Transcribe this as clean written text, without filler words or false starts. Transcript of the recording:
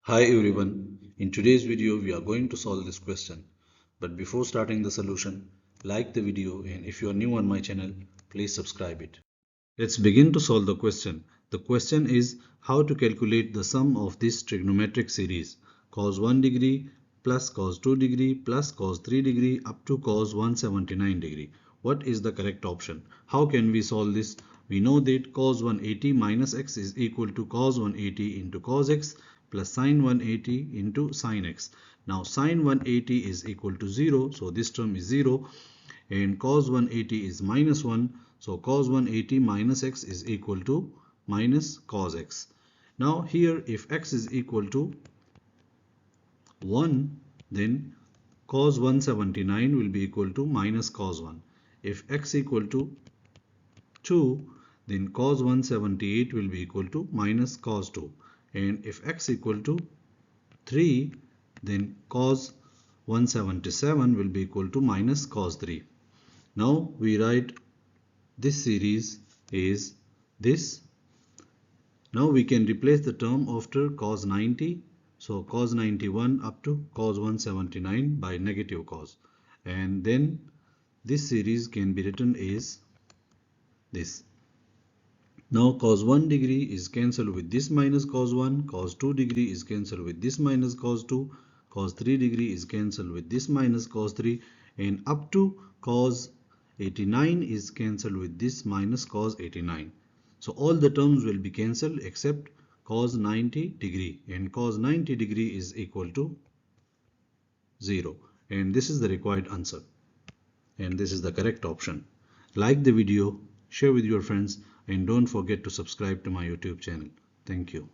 Hi everyone, in today's video we are going to solve this question. But before starting the solution, like the video and if you are new on my channel, please subscribe it. Let's begin to solve the question. The question is how to calculate the sum of this trigonometric series cos 1 degree plus cos 2 degree plus cos 3 degree up to cos 179 degree. What is the correct option? How can we solve this? We know that cos 180 minus x is equal to cos 180 into cos x plus sin 180 into sin x. Now sin 180 is equal to 0, so this term is 0, and cos 180 is minus 1, so cos 180 minus x is equal to minus cos x. Now here if x is equal to 1, then cos 179 will be equal to minus cos 1. If x equal to 2, then cos 178 will be equal to minus cos 2. And if x equal to 3, then cos 177 will be equal to minus cos 3. Now we write this series is this. Now we can replace the term after cos 90. So cos 91 up to cos 179 by negative cos. And then this series can be written as this. Now cos 1 degree is cancelled with this minus cos 1, cos 2 degree is cancelled with this minus cos 2, cos 3 degree is cancelled with this minus cos 3, and up to cos 89 is cancelled with this minus cos 89. So all the terms will be cancelled except cos 90 degree, and cos 90 degree is equal to 0, and this is the required answer, and this is the correct option. Like the video, share with your friends, and don't forget to subscribe to my YouTube channel. Thank you.